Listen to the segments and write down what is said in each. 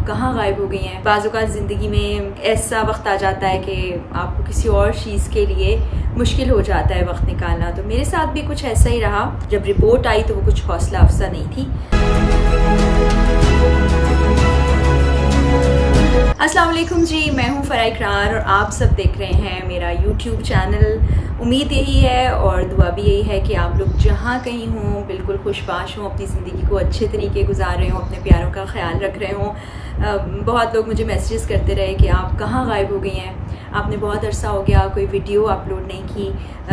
کہاں غائب ہو گئی ہیں. بعض اوقات زندگی میں ایسا وقت آ جاتا ہے کہ آپ کو کسی اور چیز کے لیے مشکل ہو جاتا ہے وقت نکالنا. تو میرے ساتھ بھی کچھ ایسا ہی رہا. جب رپورٹ آئی تو وہ کچھ حوصلہ افزا نہیں تھی. السلام علیکم جی، میں ہوں فرح اقرار اور آپ سب دیکھ رہے ہیں میرا یوٹیوب چینل. امید یہی ہے اور دعا بھی یہی ہے کہ آپ لوگ جہاں کہیں ہوں بالکل خوش باش ہوں، اپنی زندگی کو اچھے طریقے گزار رہے ہوں، اپنے پیاروں کا خیال رکھ رہے ہوں. بہت لوگ مجھے میسیجز کرتے رہے کہ آپ کہاں غائب ہو گئی ہیں، آپ نے بہت عرصہ ہو گیا کوئی ویڈیو اپلوڈ نہیں کی،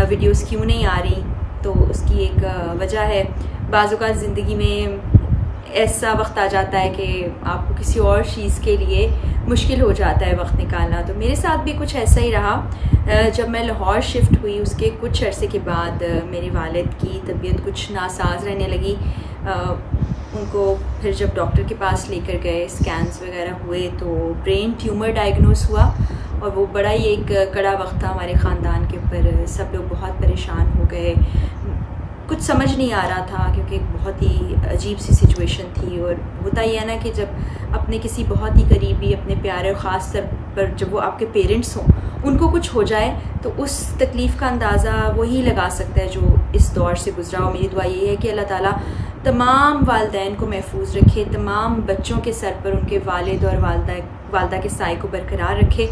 ویڈیوز کیوں نہیں آ رہی. تو اس کی ایک وجہ ہے، بعض اوقات زندگی میں ایسا وقت آ جاتا ہے کہ آپ کو کسی اور چیز کے لیے مشکل ہو جاتا ہے وقت نکالنا. تو میرے ساتھ بھی کچھ ایسا ہی رہا. جب میں لاہور شفٹ ہوئی اس کے کچھ عرصے کے بعد میرے والد کی طبیعت کچھ ناساز رہنے لگی. ان کو پھر جب ڈاکٹر کے پاس لے کر گئے، اسکینس وغیرہ ہوئے تو برین ٹیومر ڈائگنوز ہوا. اور وہ بڑا ہی ایک کڑا وقت تھا ہمارے خاندان کے اوپر. سب لوگ بہت پریشان ہو گئے، کچھ سمجھ نہیں آ رہا تھا کیونکہ بہت ہی عجیب سی سچویشن تھی. اور ہوتا یہ ہے نا کہ جب اپنے کسی بہت ہی قریبی، اپنے پیارے اور خاص طور پر جب وہ آپ کے پیرنٹس ہوں، ان کو کچھ ہو جائے تو اس تکلیف کا اندازہ وہی لگا سکتا ہے جو اس دور سے گزرا ہو. میری دعا یہ ہے کہ اللہ تعالیٰ تمام والدین کو محفوظ رکھے، تمام بچوں کے سر پر ان کے والد اور والدہ کے سائے کو برقرار رکھے.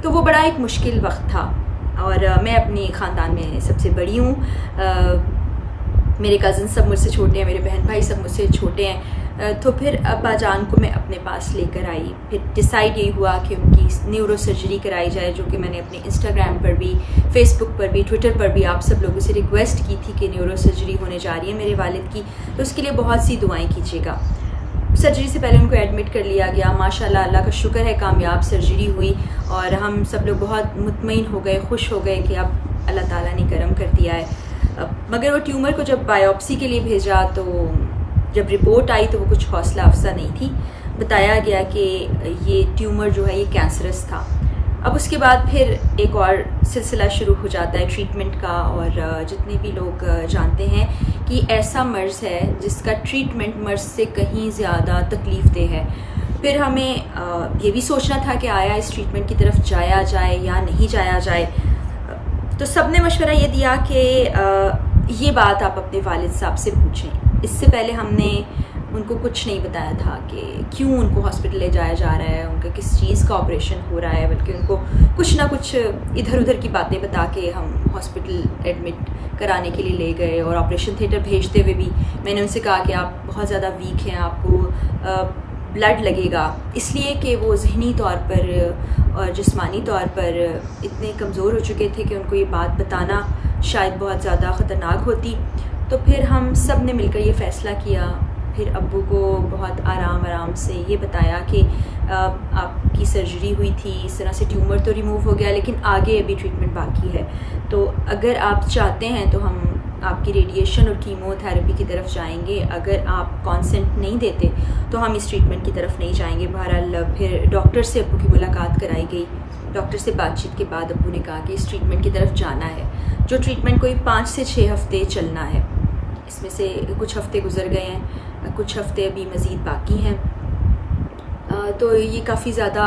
تو وہ بڑا ایک مشکل وقت تھا. اور میں اپنی خاندان میں سب سے بڑی ہوں. میرے کزن سب مجھ سے چھوٹے ہیں، میرے بہن بھائی سب مجھ سے چھوٹے ہیں. تو پھر ابا جان کو میں اپنے پاس لے کر آئی. پھر ڈیسائیڈ یہی ہوا کہ ان کی نیورو سرجری کرائی جائے، جو کہ میں نے اپنے انسٹاگرام پر بھی، فیس بک پر بھی، ٹویٹر پر بھی آپ سب لوگوں سے ریکویسٹ کی تھی کہ نیورو سرجری ہونے جا رہی ہے میرے والد کی. تو اس کے لیے بہت سی دعائیں کیجیے گا. سرجری سے پہلے ان کو ایڈمٹ کر لیا گیا. ماشاءاللہ اللہ کا شکر ہے کامیاب سرجری ہوئی اور ہم سب لوگ بہت مطمئن ہو گئے، خوش ہو گئے کہ اب اللہ تعالیٰ نے کرم کر دیا ہے. مگر وہ ٹیومر کو جب بایوپسی کے لیے بھیجا تو جب رپورٹ آئی تو وہ کچھ حوصلہ افزا نہیں تھی. بتایا گیا کہ یہ ٹیومر جو ہے یہ کینسرس تھا. اب اس کے بعد پھر ایک اور سلسلہ شروع ہو جاتا ہے ٹریٹمنٹ کا. اور جتنے بھی لوگ جانتے ہیں کہ ایسا مرض ہے جس کا ٹریٹمنٹ مرض سے کہیں زیادہ تکلیف دہ ہے. پھر ہمیں یہ بھی سوچنا تھا کہ آیا اس ٹریٹمنٹ کی طرف جایا جائے یا نہیں جایا جائے. تو سب نے مشورہ یہ دیا کہ یہ بات آپ اپنے والد صاحب سے پوچھیں. اس سے پہلے ہم نے ان کو کچھ نہیں بتایا تھا کہ کیوں ان کو ہاسپٹل لے جایا جا رہا ہے، ان کا کس چیز کا آپریشن ہو رہا ہے، بلکہ ان کو کچھ نہ کچھ ادھر ادھر کی باتیں بتا کے ہم ہاسپٹل ایڈمٹ کرانے کے لیے لے گئے. اور آپریشن تھیٹر بھیجتے ہوئے بھی میں نے ان سے کہا کہ آپ بہت زیادہ ویک ہیں، آپ کو بلڈ لگے گا، اس لیے کہ وہ ذہنی طور پر اور جسمانی طور پر اتنے کمزور ہو چکے تھے کہ ان کو یہ بات بتانا شاید بہت زیادہ خطرناک ہوتی. تو پھر ہم سب نے مل کر یہ فیصلہ کیا. پھر ابو کو بہت آرام سے یہ بتایا کہ آپ کی سرجری ہوئی تھی، اس طرح سے ٹیومر تو ریموو ہو گیا لیکن آگے ابھی ٹریٹمنٹ باقی ہے. تو اگر آپ چاہتے ہیں تو ہم آپ کی ریڈیشن اور کیمو تھراپی کی طرف جائیں گے. اگر آپ کانسنٹ نہیں دیتے تو ہم اس ٹریٹمنٹ کی طرف نہیں جائیں گے. بہرحال پھر ڈاکٹر سے ابو کی ملاقات کرائی گئی. ڈاکٹر سے بات چیت کے بعد ابو نے کہا کہ اس ٹریٹمنٹ کی طرف جانا ہے، جو ٹریٹمنٹ کوئی 5 سے 6 ہفتے چلنا ہے. اس میں سے کچھ ہفتے گزر گئے ہیں، کچھ ہفتے ابھی مزید باقی ہیں. تو یہ کافی زیادہ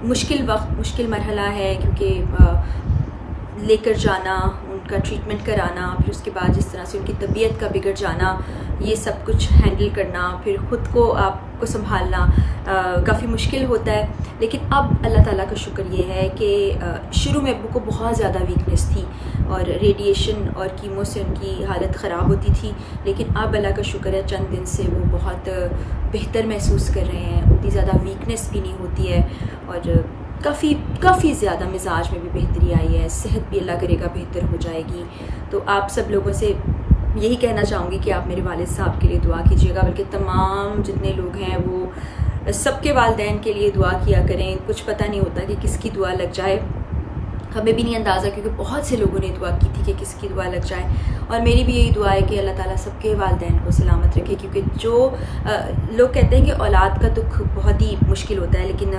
مشکل وقت، مشکل مرحلہ ہے کیونکہ لے کر جانا، ان کا ٹریٹمنٹ کرانا، پھر اس کے بعد جس طرح سے ان کی طبیعت کا بگڑ جانا، یہ سب کچھ ہینڈل کرنا، پھر خود کو آپ کو سنبھالنا کافی مشکل ہوتا ہے. لیکن اب اللہ تعالیٰ کا شکر یہ ہے کہ شروع میں ابو کو بہت زیادہ ویکنیس تھی اور ریڈیشن اور کیمو سے ان کی حالت خراب ہوتی تھی. لیکن اب اللہ کا شکر ہے چند دن سے وہ بہت بہتر محسوس کر رہے ہیں، اتنی زیادہ ویکنیس بھی نہیں ہوتی ہے اور کافی زیادہ مزاج میں بھی بہتری آئی ہے. صحت بھی اللہ کرے گا بہتر ہو جائے گی. تو آپ سب لوگوں سے یہی کہنا چاہوں گی کہ آپ میرے والد صاحب کے لیے دعا کیجیے گا، بلکہ تمام جتنے لوگ ہیں وہ سب کے والدین کے لیے دعا کیا کریں. کچھ پتہ نہیں ہوتا کہ کس کی دعا لگ جائے، ہمیں بھی نہیں اندازہ کیونکہ بہت سے لوگوں نے دعا کی تھی کہ کس کی دعا لگ جائے. اور میری بھی یہی دعا ہے کہ اللہ تعالیٰ سب کے والدین کو سلامت رکھے. کیونکہ جو لوگ کہتے ہیں کہ اولاد کا دکھ بہت ہی مشکل ہوتا ہے، لیکن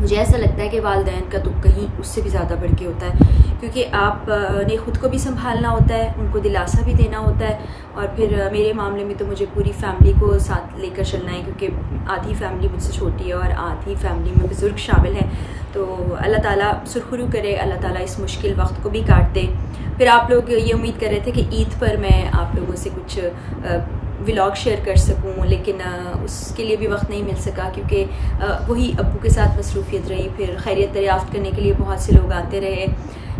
مجھے ایسا لگتا ہے کہ والدین کا تو کہیں اس سے بھی زیادہ بڑھ کے ہوتا ہے، کیونکہ آپ نے خود کو بھی سنبھالنا ہوتا ہے، ان کو دلاسا بھی دینا ہوتا ہے، اور پھر میرے معاملے میں تو مجھے پوری فیملی کو ساتھ لے کر چلنا ہے، کیونکہ آدھی فیملی مجھ سے چھوٹی ہے اور آدھی فیملی میں بزرگ شامل ہیں۔ تو اللہ تعالیٰ سرخرو کرے، اللہ تعالیٰ اس مشکل وقت کو بھی کاٹ دے۔ پھر آپ لوگ یہ امید کر رہے تھے کہ عید پر میں آپ لوگوں سے کچھ ولاگ شیئر کر سکوں، لیکن اس کے لیے بھی وقت نہیں مل سکا، کیونکہ وہی ابو کے ساتھ مصروفیت رہی۔ پھر خیریت دریافت کرنے کے لیے بہت سے لوگ آتے رہے۔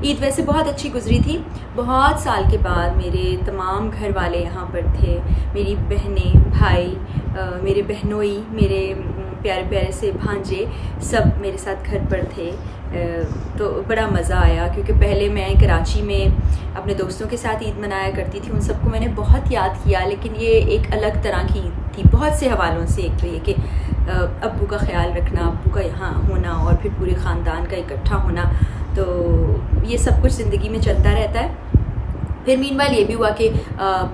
عید ویسے بہت اچھی گزری تھی، بہت سال کے بعد میرے تمام گھر والے یہاں پر تھے، میری بہنیں، بھائی، میرے بہنوئی، میرے پیارے پیارے سے بھانجے، سب میرے ساتھ گھر پر تھے۔ تو بڑا مزہ آیا، کیونکہ پہلے میں کراچی میں اپنے دوستوں کے ساتھ عید منایا کرتی تھی، ان سب کو میں نے بہت یاد کیا، لیکن یہ ایک الگ طرح کی عید تھی بہت سے حوالوں سے۔ ایک تو یہ کہ ابو کا خیال رکھنا، ابو کا یہاں ہونا، اور پھر پورے خاندان کا اکٹھا ہونا، تو یہ سب کچھ زندگی میں چلتا رہتا ہے۔ پھر مین وائل یہ بھی ہوا کہ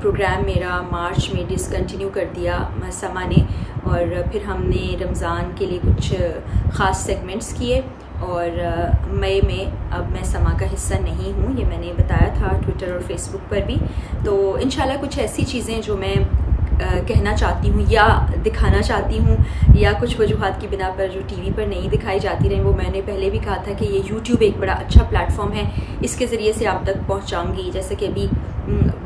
پروگرام میرا مارچ میں ڈسکنٹینیو کر دیا سما نے، اور پھر ہم نے رمضان کے لیے کچھ خاص سیگمنٹس کیے، اور مئی میں اب میں سما کا حصہ نہیں ہوں، یہ میں نے بتایا تھا ٹویٹر اور فیس بک پر بھی۔ تو انشاءاللہ کچھ ایسی چیزیں جو میں کہنا چاہتی ہوں یا دکھانا چاہتی ہوں، یا کچھ وجوہات کی بنا پر جو ٹی وی پر نہیں دکھائی جاتی رہیں، وہ میں نے پہلے بھی کہا تھا کہ یہ یوٹیوب ایک بڑا اچھا پلیٹ فارم ہے، اس کے ذریعے سے آپ تک پہنچاؤں گی۔ جیسے کہ ابھی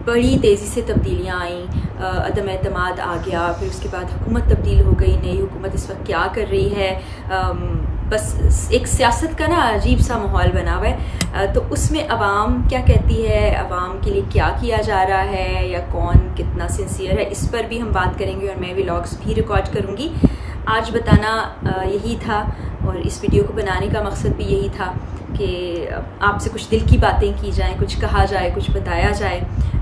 بڑی تیزی سے تبدیلیاں آئیں، عدم اعتماد آ گیا، پھر اس کے بعد حکومت تبدیل ہو گئی، نئی حکومت اس وقت کیا کر رہی ہے، بس ایک سیاست کا نا عجیب سا ماحول بنا ہوا ہے۔ تو اس میں عوام کیا کہتی ہے، عوام کے لیے کیا کیا جا رہا ہے، یا کون کتنا سنسیئر ہے، اس پر بھی ہم بات کریں گے، اور میں ولاگس بھی ریکارڈ کروں گی۔ آج بتانا یہی تھا، اور اس ویڈیو کو بنانے کا مقصد بھی یہی تھا کہ آپ سے کچھ دل کی باتیں کی جائیں، کچھ کہا جائے، کچھ بتایا جائے،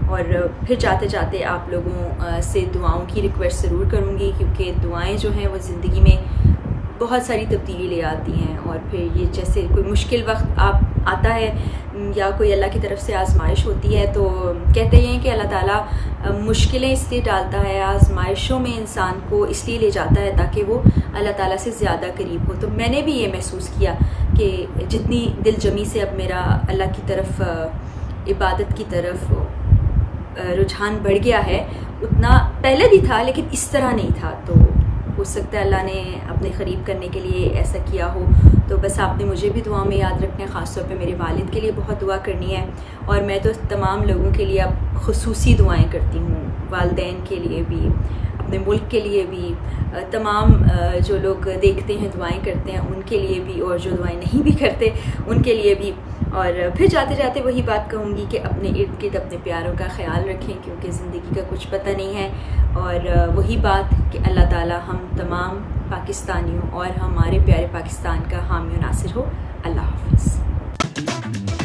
اور پھر جاتے جاتے آپ لوگوں سے دعاؤں کی ریکویسٹ ضرور کروں گی، کیونکہ دعائیں جو ہیں وہ زندگی میں بہت ساری تبدیلی لے آتی ہیں۔ اور پھر یہ جیسے کوئی مشکل وقت آتا ہے یا کوئی اللہ کی طرف سے آزمائش ہوتی ہے، تو کہتے ہیں کہ اللہ تعالیٰ مشکلیں اس لیے ڈالتا ہے، آزمائشوں میں انسان کو اس لیے لے جاتا ہے تاکہ وہ اللہ تعالیٰ سے زیادہ قریب ہو۔ تو میں نے بھی یہ محسوس کیا کہ جتنی دل جمی سے اب میرا اللہ کی طرف، عبادت کی طرف رجحان بڑھ گیا ہے، اتنا پہلے بھی تھا لیکن اس طرح نہیں تھا۔ تو ہو سکتا ہے اللہ نے اپنے قریب کرنے کے لیے ایسا کیا ہو۔ تو بس آپ نے مجھے بھی دعا میں یاد رکھنا ہے، خاص طور پہ میرے والد کے لیے بہت دعا کرنی ہے، اور میں تو تمام لوگوں کے لیے اب خصوصی دعائیں کرتی ہوں، والدین کے لیے بھی، اپنے ملک کے لیے بھی، تمام جو لوگ دیکھتے ہیں دعائیں کرتے ہیں ان کے لیے بھی، اور جو دعائیں نہیں بھی کرتے ان کے لیے بھی۔ اور پھر جاتے جاتے وہی بات کہوں گی کہ اپنے ارد گرد اپنے پیاروں کا خیال رکھیں، کیونکہ زندگی کا کچھ پتہ نہیں ہے، اور وہی بات کہ اللہ تعالیٰ ہم تمام پاکستانیوں اور ہمارے پیارے پاکستان کا حامی و ناصر ہو۔ اللہ حافظ۔